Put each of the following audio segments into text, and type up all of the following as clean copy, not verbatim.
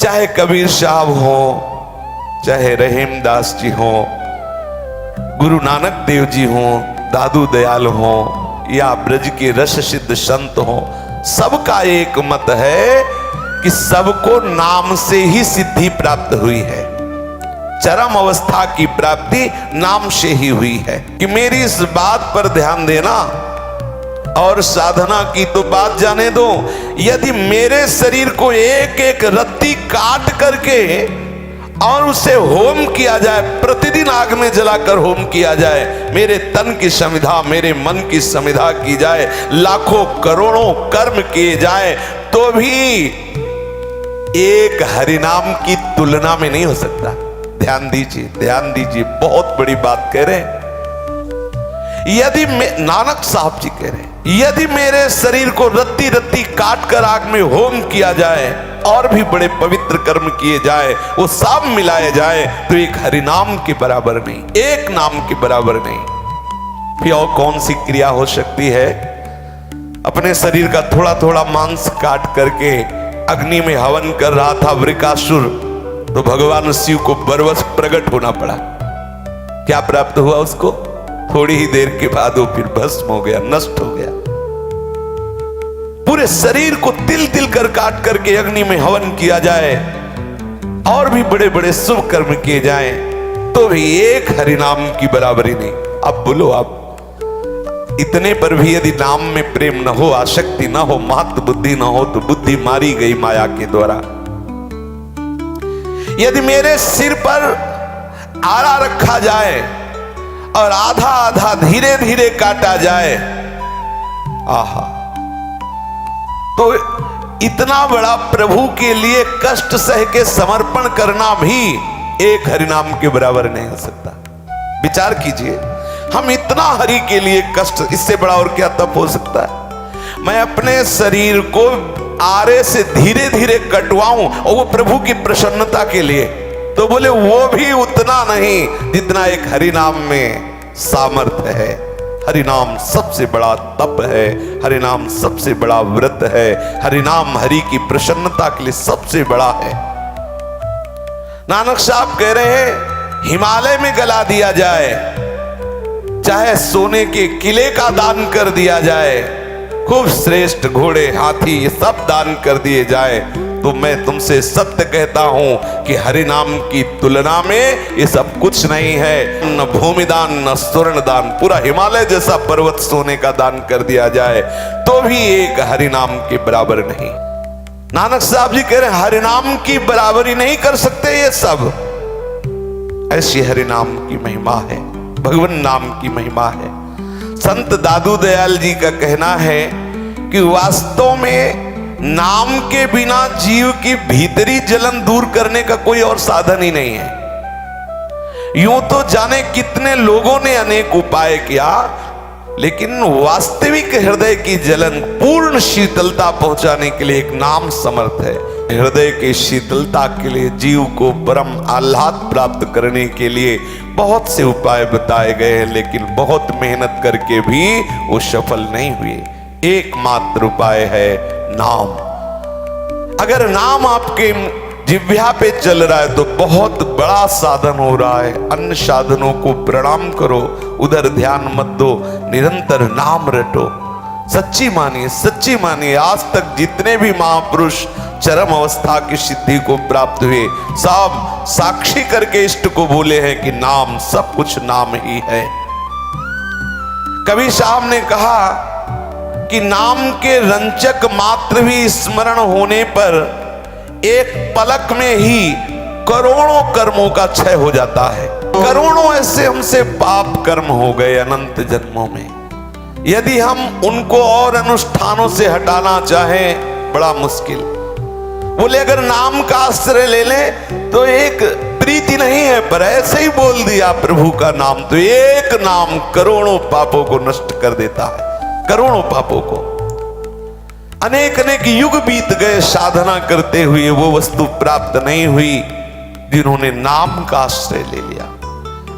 चाहे कबीर साहब हो, चाहे रहीमदास जी हो, गुरु नानक देव जी हो, दादू दयाल हो, या ब्रज के रस सिद्ध संत हो, सबका एक मत है कि सबको नाम से ही सिद्धि प्राप्त हुई है। चरम अवस्था की प्राप्ति नाम से ही हुई है। कि मेरी इस बात पर ध्यान देना, और साधना की तो बात जाने दो। यदि मेरे शरीर को एक एक रत्ती काट करके और उसे होम किया जाए, प्रतिदिन आग में जलाकर होम किया जाए, मेरे तन की समिधा, मेरे मन की समिधा की जाए, लाखों करोड़ों कर्म किए जाए, तो भी एक हरिनाम की तुलना में नहीं हो सकता। ध्यान दीजिए, ध्यान दीजिए, बहुत बड़ी बात कह रहे हैं। यदि नानक साहब जी कह रहे हैं, यदि मेरे शरीर को रत्ती रत्ती काट कर आग में होम किया जाए और भी बड़े पवित्र कर्म किए जाए, वो सब मिलाए जाए, तो एक हरिनाम के बराबर नहीं, एक नाम के बराबर नहीं। फिर और कौन सी क्रिया हो सकती है? अपने शरीर का थोड़ा थोड़ा मांस काट करके अग्नि में हवन कर रहा था वृकासुर, तो भगवान शिव को बरवस प्रकट होना पड़ा। क्या प्राप्त हुआ उसको? थोड़ी ही देर के बाद वो फिर भस्म हो गया, नष्ट हो गया। पूरे शरीर को तिल तिल कर काट करके अग्नि में हवन किया जाए और भी बड़े बड़े शुभ कर्म किए जाएं, तो भी एक हरिनाम की बराबरी नहीं। अब बोलो, आप इतने पर भी यदि नाम में प्रेम न हो, आसक्ति न हो, महत्व बुद्धि न हो, तो बुद्धि मारी गई माया के द्वारा। यदि मेरे सिर पर आरा रखा जाए और आधा आधा धीरे धीरे काटा जाए, आहा, तो इतना बड़ा प्रभु के लिए कष्ट सह के समर्पण करना भी एक हरिनाम के बराबर नहीं हो सकता। विचार कीजिए, हम इतना हरि के लिए कष्ट, इससे बड़ा और क्या तप हो सकता है? मैं अपने शरीर को आरे से धीरे धीरे कटवाऊं और वो प्रभु की प्रसन्नता के लिए, तो बोले वो भी उतना नहीं जितना एक हरिनाम में सामर्थ्य है। हरिनाम सबसे बड़ा तप है, हरिनाम सबसे बड़ा व्रत है, हरिनाम हरि की प्रसन्नता के लिए सबसे बड़ा है। नानक साहब कह रहे हैं, हिमालय में गला दिया जाए, चाहे सोने के किले का दान कर दिया जाए, खूब श्रेष्ठ घोड़े हाथी ये सब दान कर दिए जाए, तो मैं तुमसे सत्य कहता हूं कि हरिनाम की तुलना में ये सब कुछ नहीं है। न भूमि दान, न स्वर्ण दान, पूरा हिमालय जैसा पर्वत सोने का दान कर दिया जाए, तो भी एक हरिनाम के बराबर नहीं। नानक साहब जी कह रहे हैं, हरिनाम की बराबरी नहीं कर सकते ये सब। ऐसी हरिनाम की महिमा है, भगवान नाम की महिमा है। संत दादू दयाल जी का कहना है कि वास्तव में नाम के बिना जीव की भीतरी जलन दूर करने का कोई और साधन ही नहीं है। यूं तो जाने कितने लोगों ने अनेक उपाय किया, लेकिन वास्तविक हृदय की जलन, पूर्ण शीतलता पहुंचाने के लिए एक नाम समर्थ है। हृदय की शीतलता के लिए, जीव को परम आह्लाद प्राप्त करने के लिए बहुत से उपाय बताए गए हैं, लेकिन बहुत मेहनत करके भी वो सफल नहीं हुए। एकमात्र उपाय है नाम। अगर नाम आपके जिह्वा पे चल रहा है तो बहुत बड़ा साधन हो रहा है। अन्य साधनों को प्रणाम करो, उधर ध्यान मत दो, निरंतर नाम रटो। सच्ची मानिए, सच्ची मानिए, आज तक जितने भी महापुरुष चरम अवस्था की सिद्धि को प्राप्त हुए, सब साक्षी करके इष्ट को बोले हैं कि नाम, सब कुछ नाम ही है। कबीर साहब ने कहा कि नाम के रंचक मात्र भी स्मरण होने पर एक पलक में ही करोड़ों कर्मों का क्षय हो जाता है। करोड़ों ऐसे हमसे पाप कर्म हो गए अनंत जन्मों में। यदि हम उनको और अनुष्ठानों से हटाना चाहें, बड़ा मुश्किल। बोले अगर नाम का आश्रय ले ले तो एक प्रीति नहीं है, पर ऐसे ही बोल दिया प्रभु का नाम, तो एक नाम करोड़ों पापों को नष्ट कर देता है, करोड़ों पापों को। अनेक अनेक युग बीत गए साधना करते हुए, वो वस्तु प्राप्त नहीं हुई जिन्होंने नाम का आश्रय ले लिया।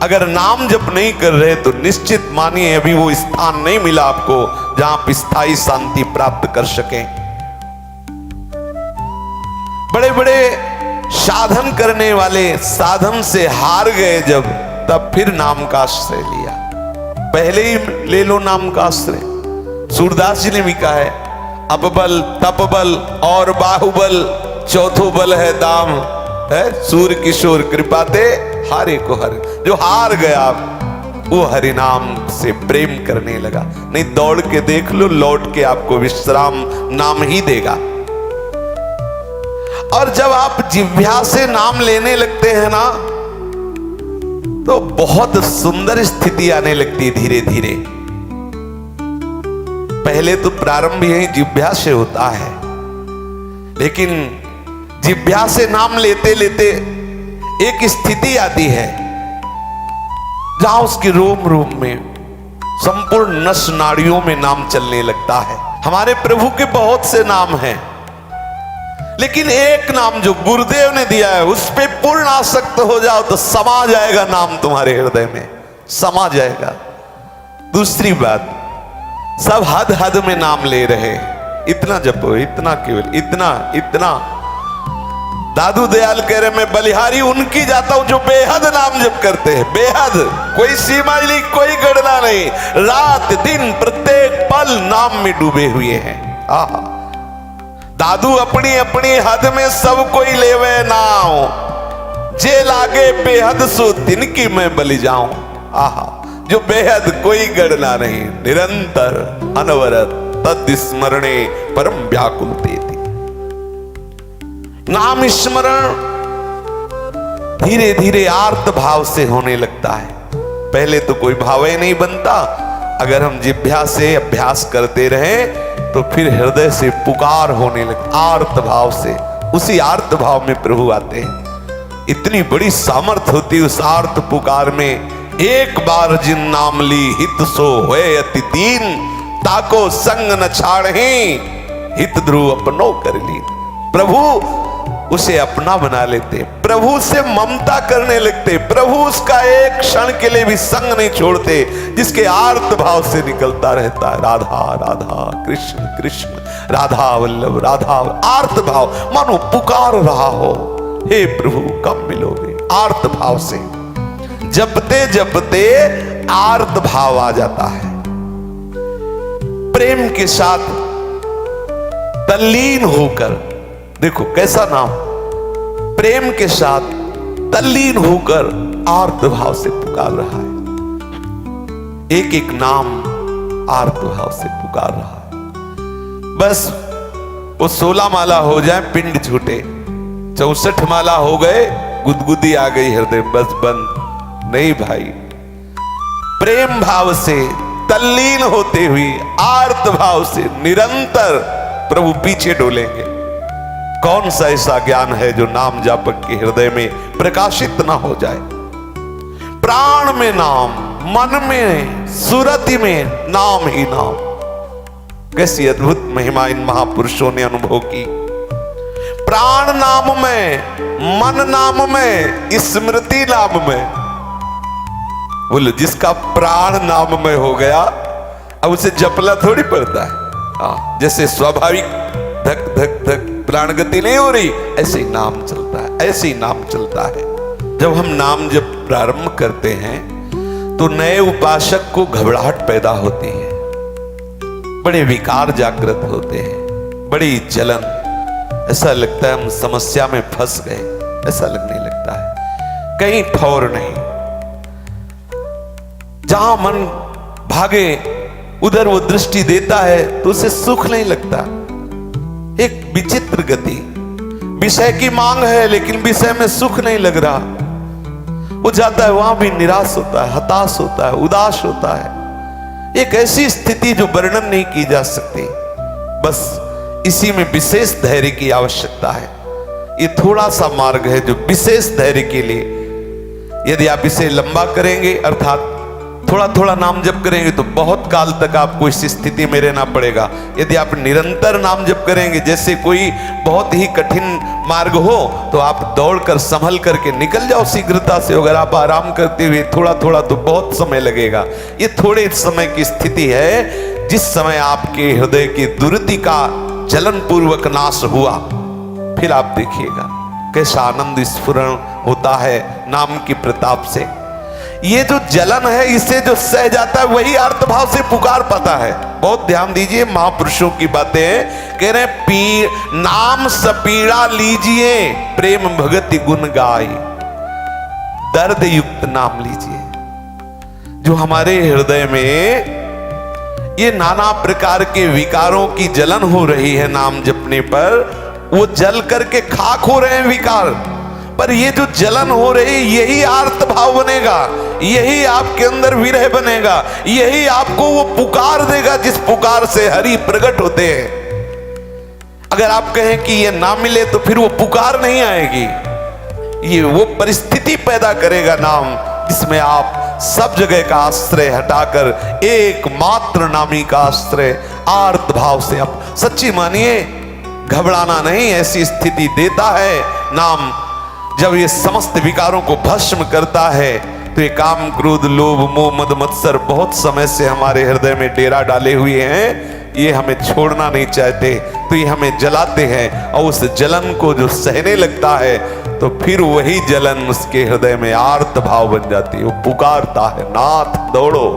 अगर नाम जप नहीं कर रहे तो निश्चित मानिए अभी वो स्थान नहीं मिला आपको जहां आप स्थायी शांति प्राप्त कर सकें। बड़े बड़े साधन करने वाले साधन से हार गए जब, तब फिर नाम का आश्रय लिया। पहले ही ले लो नाम का आश्रय। सूरदास जी ने भी कहा है, अपबल तपबल और बाहुबल, चौथो बल है दाम है सूर किशोर कृपाते हारे को हर। जो हार गया वो हरि नाम से प्रेम करने लगा। नहीं दौड़ के देख लो, लौट के आपको विश्राम नाम ही देगा। और जब आप जिह्वा से नाम लेने लगते हैं ना, तो बहुत सुंदर स्थिति आने लगती है धीरे धीरे। पहले तो प्रारंभ यही जिह्वा से होता है, लेकिन जिह्वा से नाम लेते लेते एक स्थिति आती है जहां उसके रोम रोम में, संपूर्ण नस नाड़ियों में नाम चलने लगता है। हमारे प्रभु के बहुत से नाम हैं, लेकिन एक नाम जो गुरुदेव ने दिया है उस पे पूर्ण आसक्त हो जाओ तो समा जाएगा नाम तुम्हारे हृदय में, समा जाएगा। दूसरी बात, सब हद हद में नाम ले रहे, इतना जपो, इतना केवल, इतना इतना। दादू दयाल कह रहे, मैं बलिहारी उनकी जाता हूं जो बेहद नाम जप करते हैं। बेहद, कोई सीमा नहीं, कोई गणना नहीं, रात दिन प्रत्येक पल नाम में डूबे हुए हैं। आहा, दादू अपनी अपनी हद में सब कोई लेवे नाम, जे लागे बेहद सो तिनकी मैं बलि जाऊं। आहा, जो बेहद कोई गणना नहीं, निरंतर अनवरत तद स्मरणे परम व्याकुल तेति। नाम स्मरण धीरे धीरे आर्त भाव से होने लगता है। पहले तो कोई भाव ही नहीं बनता। अगर हम जिह्वा से अभ्यास करते रहे तो फिर हृदय से पुकार होने लगती, आर्त भाव से। उसी आर्त भाव में प्रभु आते हैं। इतनी बड़ी सामर्थ होती उस आर्त पुकार में। एक बार जिन नाम ली हित सो होए अति दीन, ताको संग न छाड़े हित ध्रुव अपनो कर ली। प्रभु उसे अपना बना लेते, प्रभु से ममता करने लगते, प्रभु उसका एक क्षण के लिए भी संग नहीं छोड़ते, जिसके आर्त भाव से निकलता रहता है राधा राधा कृष्ण कृष्ण राधा वल्लभ राधा। आर्त भाव मानो पुकार रहा हो, हे प्रभु कब मिलोगे। आर्त भाव से जपते जपते आर्त भाव आ जाता है। प्रेम के साथ तल्लीन होकर, देखो कैसा नाम, प्रेम के साथ तल्लीन होकर आर्त भाव से पुकार रहा है। एक एक नाम आर्त भाव से पुकार रहा है। बस वो 16 माला हो जाए पिंड छूटे, 64 माला हो गए गुदगुदी आ गई हृदय, बस बंद नहीं भाई। प्रेम भाव से तल्लीन होते हुए आर्त भाव से निरंतर प्रभु पीछे डोलेंगे। कौन सा ऐसा ज्ञान है जो नाम जापक के हृदय में प्रकाशित ना हो जाए। प्राण में नाम, मन में सुरति में नाम ही नाम। कैसी अद्भुत महिमा इन महापुरुषों ने अनुभव की। प्राण नाम में, मन नाम में, स्मृति नाम में। बोलो जिसका प्राण नाम में हो गया अब उसे जपला थोड़ी पड़ता है। जैसे स्वाभाविक धक धक धक प्राण गति नहीं हो रही, ऐसे ही नाम चलता है, ऐसे ही नाम चलता है। जब हम नाम जब प्रारंभ करते हैं तो नए उपासक को घबराहट पैदा होती है, बड़े विकार जागृत होते हैं, बड़ी जलन, ऐसा लगता है हम समस्या में फंस गए, ऐसा लगने लगता है। कहीं ठौर नहीं, जहां मन भागे उधर वो दृष्टि देता है तो उसे सुख नहीं लगता। एक विचित्र गति, विषय की मांग है लेकिन विषय में सुख नहीं लग रहा। वो जाता है वहां भी निराश होता है, हताश होता है, उदास होता है। एक ऐसी स्थिति जो वर्णन नहीं की जा सकती। बस इसी में विशेष धैर्य की आवश्यकता है। ये थोड़ा सा मार्ग है जो विशेष धैर्य के लिए, यदि आप इसे लंबा करेंगे अर्थात थोड़ा थोड़ा नाम जप करेंगे तो बहुत काल तक आपको इस स्थिति में रहना पड़ेगा। यदि आप निरंतर नाम जप करेंगे, जैसे कोई बहुत ही कठिन मार्ग हो तो आप दौड़कर संभल करके निकल जाओ शीघ्रता से। अगर आप आराम करते हुए थोड़ा थोड़ा तो बहुत समय लगेगा। ये थोड़े समय की स्थिति है जिस समय आपके हृदय की दुर्गति का जलन पूर्वक नाश हुआ, फिर आप देखिएगा कैसा आनंद स्फुरण होता है नाम की प्रताप से। ये जो जलन है इसे जो सह जाता है वही अर्थ भाव से पुकार पाता है। बहुत ध्यान दीजिए, महापुरुषों की बातें कह रहे हैं, नाम सपीड़ा लीजिए प्रेम भगति गुण गाय। दर्द युक्त नाम लीजिए। जो हमारे हृदय में ये नाना प्रकार के विकारों की जलन हो रही है नाम जपने पर, वो जल करके खाक हो रहे हैं विकार, पर ये जो जलन हो रही यही आर्त भाव बनेगा, यही आपके अंदर विरह बनेगा, यही आपको वो पुकार देगा जिस पुकार से हरि प्रकट होते हैं। अगर आप कहें कि ये ना मिले तो फिर वो पुकार नहीं आएगी। ये वो परिस्थिति पैदा करेगा नाम जिसमें आप सब जगह का आश्रय हटाकर एकमात्र नामी का आश्रय आर्त भाव से आप सच्ची मानिए, घबराना नहीं, ऐसी स्थिति देता है नाम। जब ये समस्त विकारों को भस्म करता है तो ये काम क्रोध लोभ मोह मद मत्सर बहुत समय से हमारे हृदय में डेरा डाले हुए हैं, ये हमें छोड़ना नहीं चाहते, तो ये हमें जलाते हैं। और उस जलन को जो सहने लगता है तो फिर वही जलन उसके हृदय में आर्त भाव बन जाती है। वो पुकारता है, नाथ दौड़ो,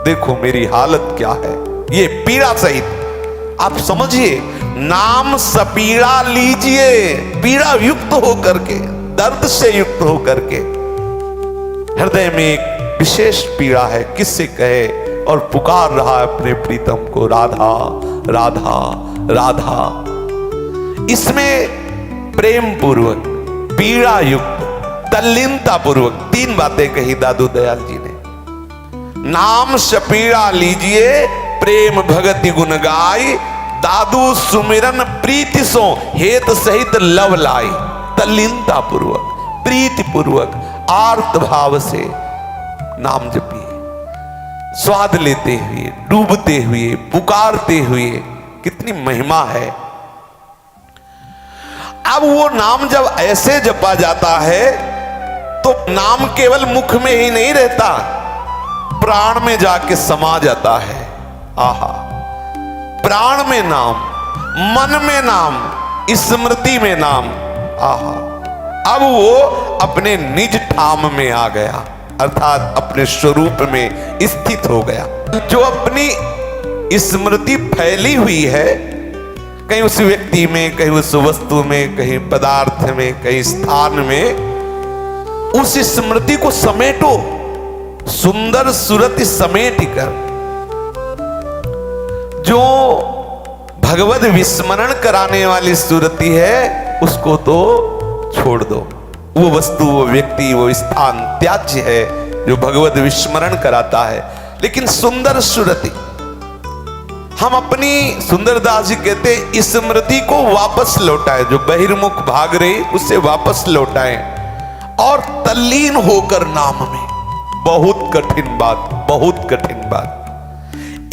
देखो मेरी हालत क्या है। ये पीड़ा सहित आप समझिए, नाम सपीड़ा लीजिए, पीड़ा युक्त होकर के, दर्द से युक्त होकर के। हृदय में एक विशेष पीड़ा है, किससे कहे, और पुकार रहा है अपने प्रीतम को, राधा राधा राधा। इसमें प्रेम पूर्वक, पीड़ा युक्त, तल्लीनता पूर्वक तीन बातें कही दादू दयाल जी ने। नाम सपीड़ा लीजिए प्रेम भगति गुण गाय, दादू सुमिरन प्रीति सो हेत सहित लव लाई। तल्लीनता पूर्वक, प्रीति पूर्वक, आर्त भाव से नाम जपिए, स्वाद लेते हुए, डूबते हुए, पुकारते हुए। कितनी महिमा है। अब वो नाम जब ऐसे जपा जाता है तो नाम केवल मुख में ही नहीं रहता, प्राण में जाके समा जाता है। आहा, प्राण में नाम, मन में नाम, स्मृति में नाम। आहा, अब वो अपने निज ठाम में आ गया, अर्थात अपने स्वरूप में स्थित हो गया। जो अपनी स्मृति फैली हुई है, कहीं उस व्यक्ति में, कहीं उस वस्तु में, कहीं पदार्थ में, कहीं स्थान में, उस स्मृति को समेटो, सुंदर सूरत समेट कर। जो भगवत विस्मरण कराने वाली सूरती है उसको तो छोड़ दो। वो वस्तु, वो व्यक्ति, वो स्थान त्याज्य है जो भगवत विस्मरण कराता है। लेकिन सुंदर सूरती, हम अपनी, सुंदरदास जी कहते हैं, स्मृति को वापस लौटाएं। जो बहिर्मुख भाग रही उसे वापस लौटाएं और तल्लीन होकर नाम में। बहुत कठिन बात, बहुत कठिन बात।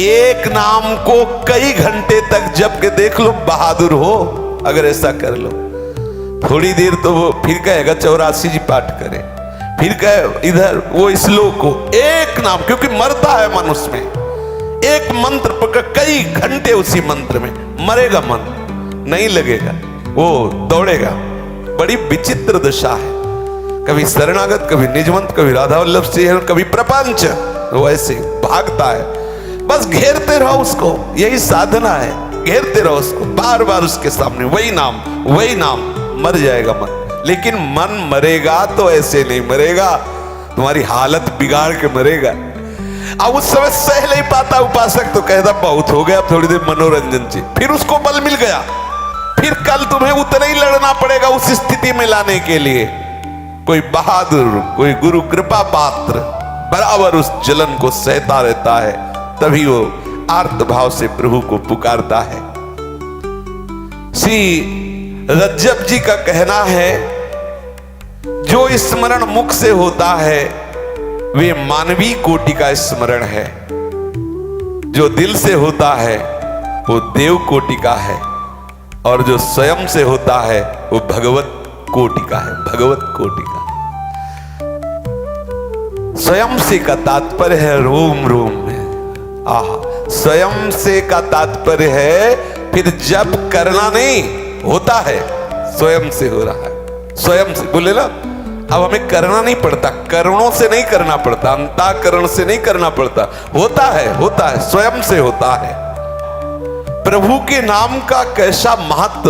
एक नाम को कई घंटे तक जप के देख लो, बहादुर हो अगर ऐसा कर लो। थोड़ी देर तो वो फिर कहेगा 84 जी पाठ करे, फिर कहे इधर वो श्लोक को, एक नाम, क्योंकि मरता है मन उसमें। एक मंत्र पकड़, कई घंटे उसी मंत्र में, मरेगा मन, नहीं लगेगा, वो दौड़ेगा। बड़ी विचित्र दशा है। कभी शरणागत, कभी निजमंत, कभी राधा वल्लभ सिंह, कभी प्रपंच, वो ऐसे भागता है। बस घेरते रहो उसको, यही साधना है, घेरते रहो उसको, बार बार उसके सामने वही नाम, वही नाम। मर जाएगा मन, लेकिन मन मरेगा तो ऐसे नहीं मरेगा, तुम्हारी हालत बिगाड़ के मरेगा। अब उस समय सह नहीं पाता उपासक, तो कहता बहुत हो गया, थोड़ी देर मनोरंजन चाहिए। फिर उसको बल मिल गया, फिर कल तुम्हें उतना ही लड़ना पड़ेगा उस स्थिति में लाने के लिए। कोई बहादुर, कोई गुरु कृपा पात्र बराबर उस जलन को सहता रहता है, तभी वो आर्त भाव से प्रभु को पुकारता है। श्री रज्जब जी का कहना है, जो स्मरण मुख से होता है वे मानवीय कोटि का स्मरण है, जो दिल से होता है वो देव कोटि का है, और जो स्वयं से होता है वो भगवत कोटि का है, भगवत कोटि का। स्वयं से का तात्पर्य है रोम रोम में। आहा, स्वयं से का तात्पर्य है फिर जब करना नहीं, होता है, स्वयं से हो रहा है। स्वयं से। बोले ना, अब हमें करना नहीं पड़ता, करणों से नहीं करना पड़ता, अंतःकरण से नहीं करना पड़ता, होता है, स्वयं से होता है। प्रभु के नाम का कैसा महत्व!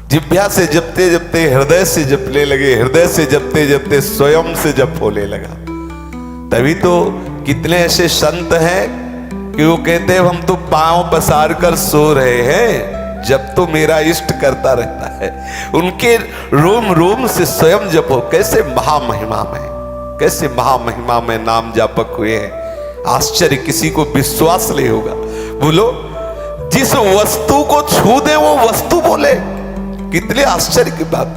जिह्वा से जपते जपते हृदय से जपने लगे, हृदय से जपते जपते स्वयं से जप होने लगा। तभी तो कितने ऐसे संत हैं कि वो कहते हैं हम तो पांव पसार कर सो रहे हैं, जब तो मेरा इष्ट करता रहता है। उनके रोम रोम से स्वयं जपो। कैसे महामहिमा में, कैसे महामहिमा में नाम जापक हुए हैं। आश्चर्य, किसी को विश्वास नहीं होगा। बोलो, जिस वस्तु को छू दे वो वस्तु बोले, कितने आश्चर्य की बात।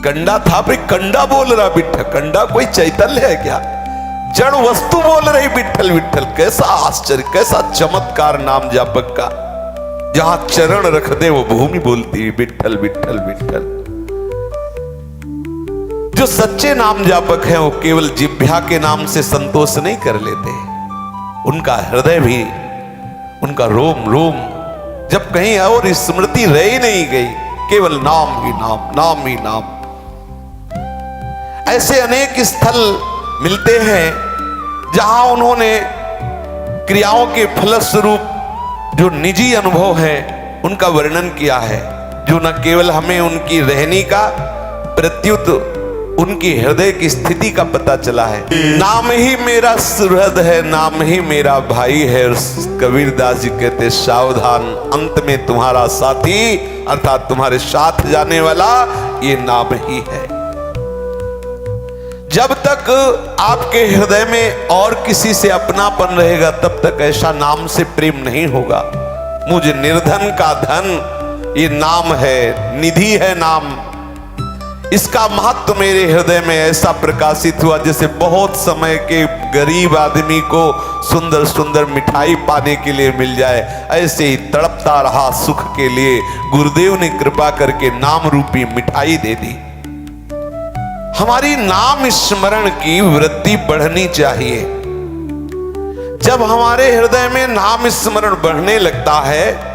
कंडा था भाई, कंडा बोल रहा विठ्ठल। कंडा कोई चैतन्य है क्या? जड़ वस्तु बोल रही विठ्ठल विठ्ठल। कैसा आश्चर्य, कैसा चमत्कार नाम जापक का। जहां चरण रख दे वो भूमि बोलती है विठ्ठल विठ्ठल विठ्ठल। जो सच्चे नाम जापक हैं वो केवल जिह्वा के नाम से संतोष नहीं कर लेते, उनका हृदय भी, उनका रोम रोम, जब कहीं और स्मृति रह ही नहीं गई, केवल नाम ही नाम, नाम ही नाम। ऐसे अनेक स्थल मिलते हैं जहां उन्होंने क्रियाओं के फलस्वरूप जो निजी अनुभव है उनका वर्णन किया है, जो न केवल हमें उनकी रहनी का प्रत्युत उनकी हृदय की स्थिति का पता चला है। नाम ही मेरा सुहृद है, नाम ही मेरा भाई है। कबीरदास जी कहते सावधान, अंत में तुम्हारा साथी अर्थात तुम्हारे साथ जाने वाला ये नाम ही है। जब तक आपके हृदय में और किसी से अपनापन रहेगा तब तक ऐसा नाम से प्रेम नहीं होगा। मुझे निर्धन का धन ये नाम है, निधि है नाम। इसका महत्व मेरे हृदय में ऐसा प्रकाशित हुआ जैसे बहुत समय के गरीब आदमी को सुंदर सुंदर मिठाई पाने के लिए मिल जाए, ऐसे ही तड़पता रहा सुख के लिए। गुरुदेव ने कृपा करके नाम रूपी मिठाई दे दी। हमारी नाम स्मरण की वृत्ति बढ़नी चाहिए। जब हमारे हृदय में नाम स्मरण बढ़ने लगता है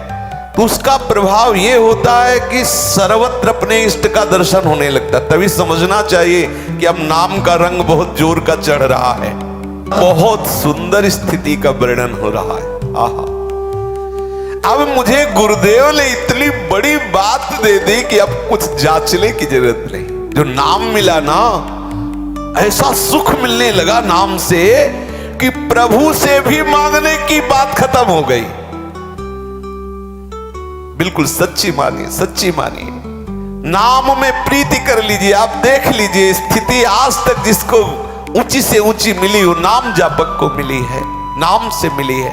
तो उसका प्रभाव यह होता है कि सर्वत्र अपने इष्ट का दर्शन होने लगता। तभी समझना चाहिए कि अब नाम का रंग बहुत जोर का चढ़ रहा है, बहुत सुंदर स्थिति का वर्णन हो रहा है। आहा, अब मुझे गुरुदेव ने इतनी बड़ी बात दे दी कि अब कुछ जांचने की जरूरत नहीं। जो नाम मिला ना, ऐसा सुख मिलने लगा नाम से कि प्रभु से भी मांगने की बात खत्म हो गई। बिल्कुल सच्ची मानिए, सच्ची मानिए। नाम में प्रीति कर लीजिए। आप देख लीजिए स्थिति आज तक जिसको ऊंची से ऊंची मिली वो नाम जापक को मिली है, नाम से मिली है।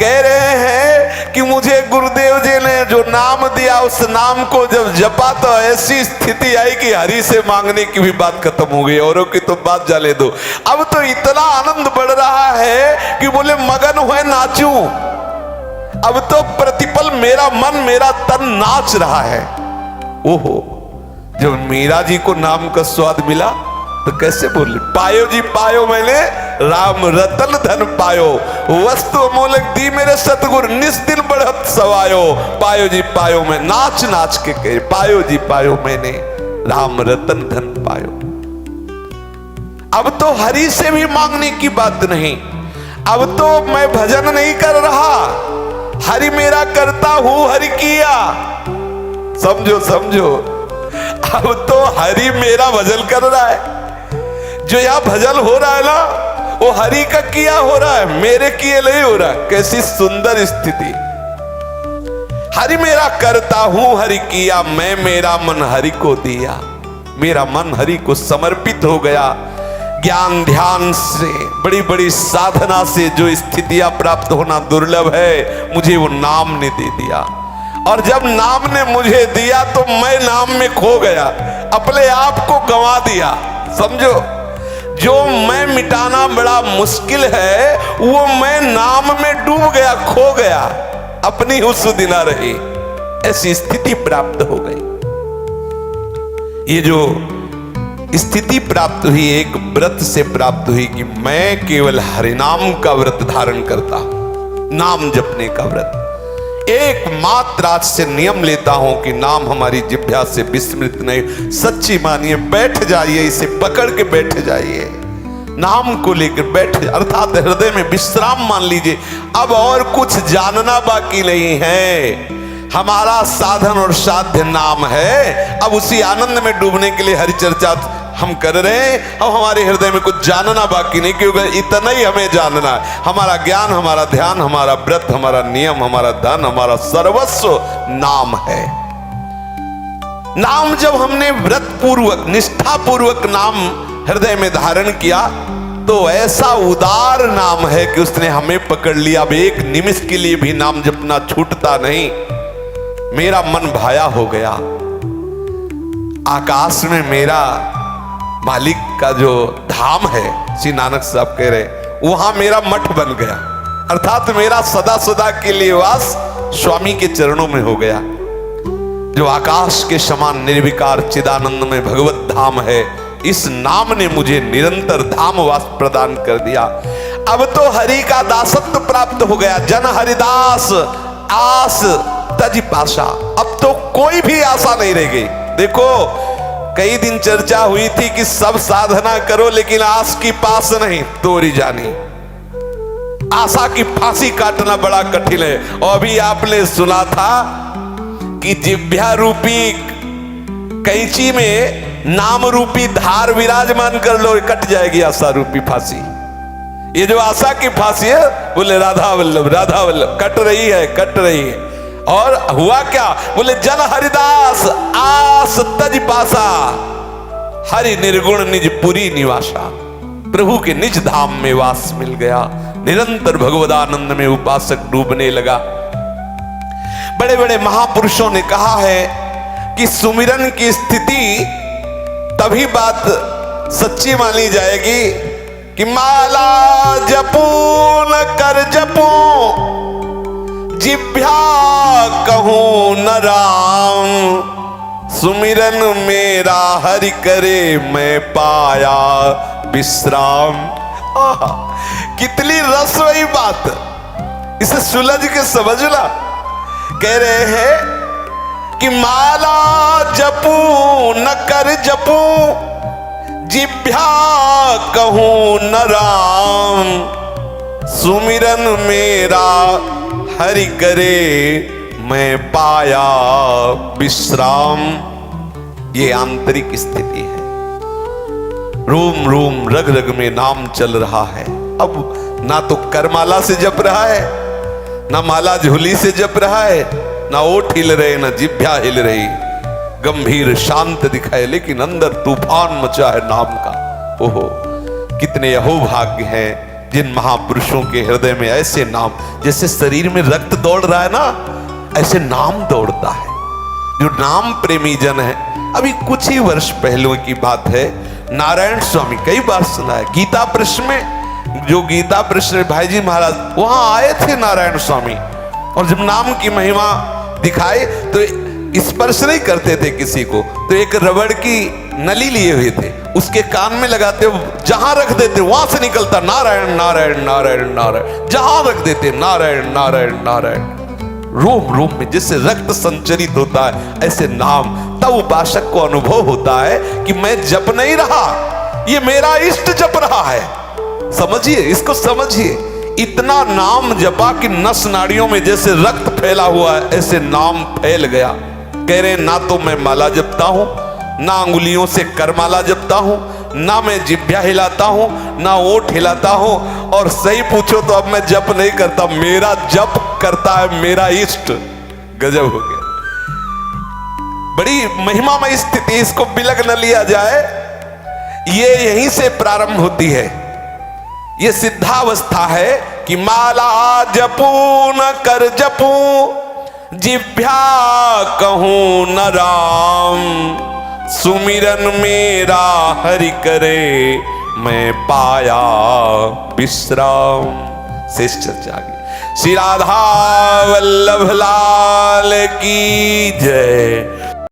कह रहे हैं कि मुझे गुरुदेव जी ने जो नाम दिया उस नाम को जब जपा तो ऐसी स्थिति आई कि हरि से मांगने की भी बात खत्म हो गई, औरों की तो बात जाने दो। अब तो इतना आनंद बढ़ रहा है कि बोले मगन हुए नाचूं। अब तो प्रतिपल मेरा मन मेरा तन नाच रहा है। ओहो, जब मीरा जी को नाम का स्वाद मिला तो कैसे बोले, पायो जी पायो मैंने राम रतन धन पायो, वस्तु अमोलक दी मेरे सतगुर निस दिन बढ़त सवायो। पायो जी पायो मैं नाच नाच के कहे, पायो जी पायो मैंने राम रतन धन पायो। अब तो हरि से भी मांगने की बात नहीं। अब तो मैं भजन नहीं कर रहा, हरि मेरा करता हूं हरि किया। समझो समझो, अब तो हरि मेरा भजन कर रहा है। जो यहां भजन हो रहा है ना वो हरि का किया हो रहा है, मेरे किए नहीं हो रहा। कैसी सुंदर स्थिति। हरि मेरा करता हूं हरि किया, मैं मेरा मन हरि को दिया। मेरा मन हरि को समर्पित हो गया। ज्ञान ध्यान से, बड़ी बड़ी साधना से जो स्थितियां प्राप्त होना दुर्लभ है, मुझे वो नाम ने दे दिया। और जब नाम ने मुझे दिया तो मैं नाम में खो गया, अपने आप को गंवा दिया। समझो, जो मैं मिटाना बड़ा मुश्किल है वो मैं नाम में डूब गया, खो गया, अपनी हुस्स दिना रही। ऐसी स्थिति प्राप्त हो गई। ये जो स्थिति प्राप्त हुई एक व्रत से प्राप्त हुई कि मैं केवल हरिनाम का व्रत धारण करता हूं, नाम जपने का व्रत। एकमात्र आज से नियम लेता हूं कि नाम हमारी जिह्वा से विस्मृत नहीं। सच्ची मानिए, बैठ जाइए, इसे पकड़ के बैठ जाइए, नाम को लेकर बैठ, अर्थात हृदय में विश्राम मान लीजिए। अब और कुछ जानना बाकी नहीं है। हमारा साधन और साध्य नाम है। अब उसी आनंद में डूबने के लिए हरि चर्चा हम कर रहे हैं। अब हमारे हृदय में कुछ जानना बाकी नहीं, क्योंकि इतना ही हमें जानना है। हमारा ज्ञान, हमारा ध्यान, हमारा व्रत, हमारा नियम, हमारा धन, हमारा सर्वस्व नाम है। नाम जब हमने व्रत पूर्वक, निष्ठा पूर्वक नाम हृदय में धारण किया तो ऐसा उदार नाम है कि उसने हमें पकड़ लिया। अब एक निमिष के लिए भी नाम जपना छूटता नहीं। मेरा मन भाया हो गया। आकाश में मेरा मालिक का जो धाम है, श्री नानक साहब कह रहे, वहां मेरा मठ बन गया, अर्थात मेरा सदा सदा के लिए वास स्वामी के चरणों में हो गया। जो आकाश के समान निर्विकार चिदानंद में भगवत धाम है, इस नाम ने मुझे निरंतर धाम वास प्रदान कर दिया। अब तो हरि का दासत्व प्राप्त हो गया। जन हरिदास आस तज पाशा। अब तो कोई भी आशा नहीं रह गई। देखो, कई दिन चर्चा हुई थी कि सब साधना करो लेकिन आस की पास नहीं, तोरी जानी। आशा की फांसी काटना बड़ा कठिन है। और अभी आपने सुना था कि जिह्वा रूपी कैंची में नाम रूपी धार विराजमान कर लो, कट जाएगी आशा रूपी फांसी। ये जो आशा की फांसी है, बोले राधा वल्लभ, राधा वल्लभ, कट रही है, कट रही है। और हुआ क्या? बोले जन हरिदास आस तज पासा, हरि निर्गुण निज पुरी निवासा। प्रभु के निज धाम में वास मिल गया। निरंतर भगवदानंद में उपासक डूबने लगा। बड़े बड़े महापुरुषों ने कहा है कि सुमिरन की स्थिति तभी बात सच्ची मानी जाएगी कि माला जपू न कर जपू, जिह्वा कहूं न राम, सुमिरन मेरा हरि करे मैं पाया विश्राम। कितनी रसवई बात, इसे सुलझ के समझना। कह रहे हैं कि माला जपू न कर जपू, जिह्वा कहूं न राम, सुमिरन मेरा हरि करे मैं पाया विश्राम। ये आंतरिक स्थिति है। रोम रोम रग रग में नाम चल रहा है। अब ना तो करमाला से जप रहा है, ना माला झोली से जप रहा है, ना ओठ हिल रहे, ना जिह्वा हिल रही। गंभीर शांत दिखाए लेकिन अंदर तूफान मचा है नाम का। ओहो, कितने अहोभाग्य हैं जिन महापुरुषों के हृदय में ऐसे नाम, जैसे शरीर में रक्त दौड़ रहा है ना, ऐसे नाम दौड़ता है। जो नाम प्रेमी जन है, अभी कुछ ही वर्ष पहले की बात है, नारायण स्वामी, कई बार सुना है, गीता प्रश्न में, जो गीता प्रश्न भाई जी महाराज वहां आए थे नारायण स्वामी, और जब नाम की महिमा दिखाए तो स्पर्श नहीं करते थे किसी को, तो एक रबड़ की नली लिए हुए थे, उसके कान में लगाते, जहां रख देते वहां से निकलता नारायण नारायण नारायण नारायण, जहां रख देते नारायण नारायण नारायण। रोम रोम में जैसे रक्त संचरित होता है, ऐसे नाम। तब उपासक को अनुभव होता है कि मैं जप नहीं रहा, ये मेरा इष्ट जप रहा है। समझिए, इसको समझिए। इतना नाम जपा कि नस नाड़ियों में जैसे रक्त फैला हुआ है, ऐसे नाम फैल गया। कह रहे ना तो मैं माला जपता हूं, ना अंगुलियों से करमाला जपता हूं, ना मैं जिह्वा हिलाता हूं, ना ओठ हिलाता हूं, और सही पूछो तो अब मैं जप नहीं करता, मेरा जप करता है मेरा इष्ट। गजब हो गया। बड़ी महिमामय स्थिति, इसको बिलग न लिया जाए। ये यहीं से प्रारंभ होती है। ये सिद्धावस्था है कि माला जपू न कर जपू, जिह्वा कहूं न राम, सुमिरन मेरा हरि करे मैं पाया विश्राम। शेष चर्चा आगे। श्री राधा वल्लभ लाल की जय।